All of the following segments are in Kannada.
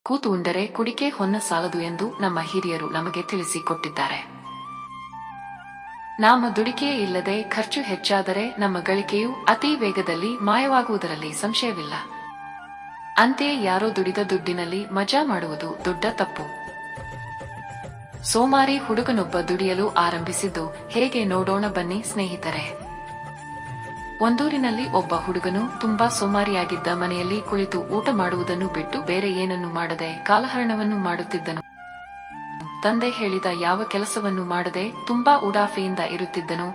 ಕೂತು ಉಂಡರೆ ಕುಡಿಕೆ ಹೊನ್ನ ಸಾಲದು ಎಂದು ನಮ್ಮ ಹಿರಿಯರು ನಮಗೆ ತಿಳಿಸಿಕೊಟ್ಟಿದ್ದಾರೆ. ನಮ್ಮ ದುಡಿಕೆಯೇ ಇಲ್ಲದೆ ಖರ್ಚು ಹೆಚ್ಚಾದರೆ ನಮ್ಮ ಗಳಿಕೆಯು ಅತಿ ವೇಗದಲ್ಲಿ ಮಾಯವಾಗುವುದರಲ್ಲಿ ಸಂಶಯವಿಲ್ಲ. ಅಂತೆಯೇ ಯಾರೋ ದುಡಿದ ದುಡ್ಡಿನಲ್ಲಿ ಮಜಾ ಮಾಡುವುದು ದೊಡ್ಡ ತಪ್ಪು. ಸೋಮಾರಿ ಹುಡುಗನೊಬ್ಬ ದುಡಿಯಲು ಆರಂಭಿಸಿದ್ದು ಹೇಗೆ ನೋಡೋಣ ಬನ್ನಿ ಸ್ನೇಹಿತರೆ. ಒಂದೂರಿನಲ್ಲಿ ಒಬ್ಬ ಹುಡುಗನು ತುಂಬಾ ಸೋಮಾರಿಯಾಗಿದ್ದ. ಮನೆಯಲ್ಲಿ ಕುಳಿತು ಊಟ ಮಾಡುವುದನ್ನು ಬಿಟ್ಟು ಬೇರೆ ಏನನ್ನು ಮಾಡದೆ ಕಾಲಹರಣವನ್ನು ಮಾಡುತ್ತಿದ್ದನು. ತಂದೆ ಹೇಳಿದ ಯಾವ ಕೆಲಸವನ್ನು ಮಾಡದೆ ತುಂಬಾ ಉಡಾಫೆಯಿಂದ ಇರುತ್ತಿದ್ದನು.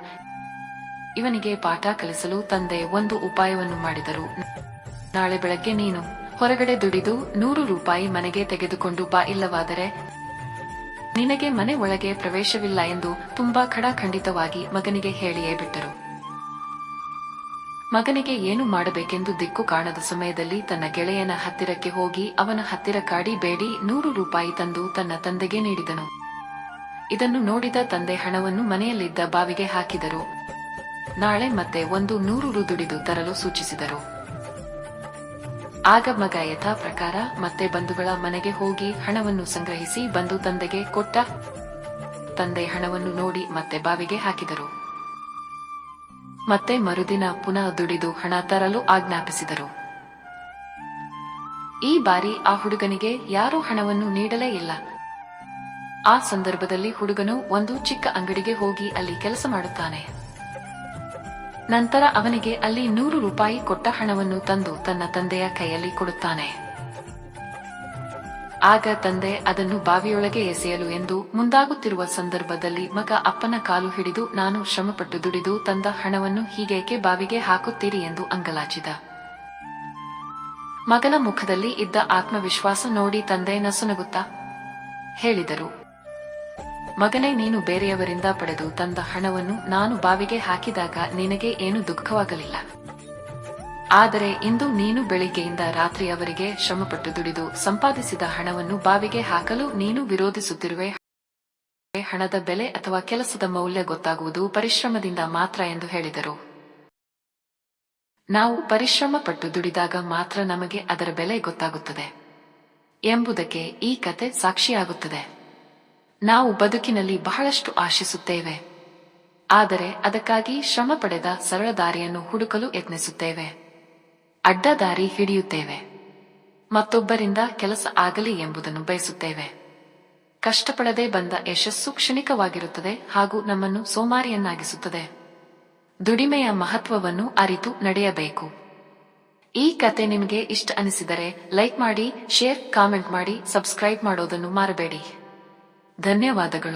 ಇವನಿಗೆ ಪಾಠ ಕಲಿಸಲು ತಂದೆ ಒಂದು ಉಪಾಯವನ್ನು ಮಾಡಿದರು. ನಾಳೆ ಬೆಳಗ್ಗೆ ನೀನು ಹೊರಗಡೆ ದುಡಿದು 100 ರೂಪಾಯಿ ಮನೆಗೆ ತೆಗೆದುಕೊಂಡು ಬಾ, ಇಲ್ಲವಾದರೆ ನಿನಗೆ ಮನೆ ಒಳಗೆ ಪ್ರವೇಶವಿಲ್ಲ ಎಂದು ತುಂಬಾ ಖಡಾಖಂಡಿತವಾಗಿ ಮಗನಿಗೆ ಹೇಳಿಯೇ ಬಿಟ್ಟರು. ಮಗನಿಗೆ ಏನು ಮಾಡಬೇಕೆಂದು ದಿಕ್ಕು ಕಾಣದ ಸಮಯದಲ್ಲಿ ತನ್ನ ಗೆಳೆಯನ ಹತ್ತಿರಕ್ಕೆ ಹೋಗಿ ಅವನ ಹತ್ತಿರ ಕಾಡಿ ಬೇಡಿ 100 ರೂಪಾಯಿ ತಂದು ತನ್ನ ತಂದೆಗೆ ನೀಡಿದನು. ಇದನ್ನು ನೋಡಿದ ತಂದೆ ಹಣವನ್ನು ಮನೆಯಲ್ಲಿದ್ದ ಬಾವಿಗೆ ಹಾಕಿದರು. ನಾಳೆ ಮತ್ತೆ ಒಂದು 100 ರು ದುಡಿದು ತರಲು ಸೂಚಿಸಿದರು. ಆಗ ಮಗ ಯಥಾ ಪ್ರಕಾರ ಮತ್ತೆ ಬಂಧುಗಳ ಮನೆಗೆ ಹೋಗಿ ಹಣವನ್ನು ಸಂಗ್ರಹಿಸಿ ಬಂದು ತಂದೆಗೆ ಕೊಟ್ಟ. ತಂದೆ ಹಣವನ್ನು ನೋಡಿ ಮತ್ತೆ ಬಾವಿಗೆ ಹಾಕಿದರು. ಮತ್ತೆ ಮರುದಿನ ಪುನಃ ದುಡಿದು ಹಣ ತರಲು ಆಜ್ಞಾಪಿಸಿದರು. ಈ ಬಾರಿ ಆ ಹುಡುಗನಿಗೆ ಯಾರೂ ಹಣವನ್ನು ನೀಡಲೇ ಇಲ್ಲ. ಆ ಸಂದರ್ಭದಲ್ಲಿ ಹುಡುಗನು ಒಂದು ಚಿಕ್ಕ ಅಂಗಡಿಗೆ ಹೋಗಿ ಅಲ್ಲಿ ಕೆಲಸ ಮಾಡುತ್ತಾನೆ. ನಂತರ ಅವನಿಗೆ ಅಲ್ಲಿ 100 ರೂಪಾಯಿ ಕೊಟ್ಟ ಹಣವನ್ನು ತಂದು ತನ್ನ ತಂದೆಯ ಕೈಯಲ್ಲಿ ಕೊಡುತ್ತಾನೆ. ಆಗ ತಂದೆ ಅದನ್ನು ಬಾವಿಯೊಳಗೆ ಎಸೆಯಲು ಎಂದು ಮುಂದಾಗುತ್ತಿರುವ ಸಂದರ್ಭದಲ್ಲಿ ಮಗ ಅಪ್ಪನ ಕಾಲು ಹಿಡಿದು, ನಾನು ಶ್ರಮಪಟ್ಟು ದುಡಿದು ತಂದ ಹಣವನ್ನು ಹೀಗೇಕೆ ಬಾವಿಗೆ ಹಾಕುತ್ತೀರಿ ಎಂದು ಅಂಗಲಾಚಿದ. ಮಗನ ಮುಖದಲ್ಲಿ ಇದ್ದ ಆತ್ಮವಿಶ್ವಾಸ ನೋಡಿ ತಂದೆ ನಸುನಗುತ್ತಾ ಹೇಳಿದರು, ಮಗನೇ, ನೀನು ಬೇರೆಯವರಿಂದ ಪಡೆದು ತಂದ ಹಣವನ್ನು ನಾನು ಬಾವಿಗೆ ಹಾಕಿದಾಗ ನಿನಗೆ ಏನು ದುಃಖವಾಗಲಿಲ್ಲ. ಆದರೆ ಇಂದು ನೀನು ಬೆಳಿಗ್ಗೆಯಿಂದ ರಾತ್ರಿಯವರೆಗೆ ಶ್ರಮಪಟ್ಟು ದುಡಿದು ಸಂಪಾದಿಸಿದ ಹಣವನ್ನು ಬಾವಿಗೆ ಹಾಕಲು ನೀನು ವಿರೋಧಿಸುತ್ತಿರುವೆ. ಹಣದ ಬೆಲೆ ಅಥವಾ ಕೆಲಸದ ಮೌಲ್ಯ ಗೊತ್ತಾಗುವುದು ಪರಿಶ್ರಮದಿಂದ ಮಾತ್ರ ಎಂದು ಹೇಳಿದರು. ನಾವು ಪರಿಶ್ರಮ ಪಟ್ಟು ದುಡಿದಾಗ ಮಾತ್ರ ನಮಗೆ ಅದರ ಬೆಲೆ ಗೊತ್ತಾಗುತ್ತದೆ ಎಂಬುದಕ್ಕೆ ಈ ಕತೆ ಸಾಕ್ಷಿಯಾಗುತ್ತದೆ. ನಾವು ಬದುಕಿನಲ್ಲಿ ಬಹಳಷ್ಟು ಆಶಿಸುತ್ತೇವೆ, ಆದರೆ ಅದಕ್ಕಾಗಿ ಶ್ರಮ ಪಡೆದ ಸರಳ ದಾರಿಯನ್ನು ಹುಡುಕಲು ಯತ್ನಿಸುತ್ತೇವೆ. ಅಡ್ಡ ದಾರಿ ಹಿಡಿಯುತ್ತೇವೆ. ಮತ್ತೊಬ್ಬರಿಂದ ಕೆಲಸ ಆಗಲಿ ಎಂಬುದನ್ನು ಬಯಸುತ್ತೇವೆ. ಕಷ್ಟಪಡದೆ ಬಂದ ಯಶಸ್ಸು ಕ್ಷಣಿಕವಾಗಿರುತ್ತದೆ ಹಾಗೂ ನಮ್ಮನ್ನು ಸೋಮಾರಿಯನ್ನಾಗಿಸುತ್ತದೆ. ದುಡಿಮೆಯ ಮಹತ್ವವನ್ನು ಅರಿತು ನಡೆಯಬೇಕು. ಈ ಕತೆ ನಿಮಗೆ ಇಷ್ಟ ಅನಿಸಿದರೆ ಲೈಕ್ ಮಾಡಿ, ಶೇರ್, ಕಾಮೆಂಟ್ ಮಾಡಿ, ಸಬ್ಸ್ಕ್ರೈಬ್ ಮಾಡೋದನ್ನು ಮರೆಯಬೇಡಿ. ಧನ್ಯವಾದಗಳು.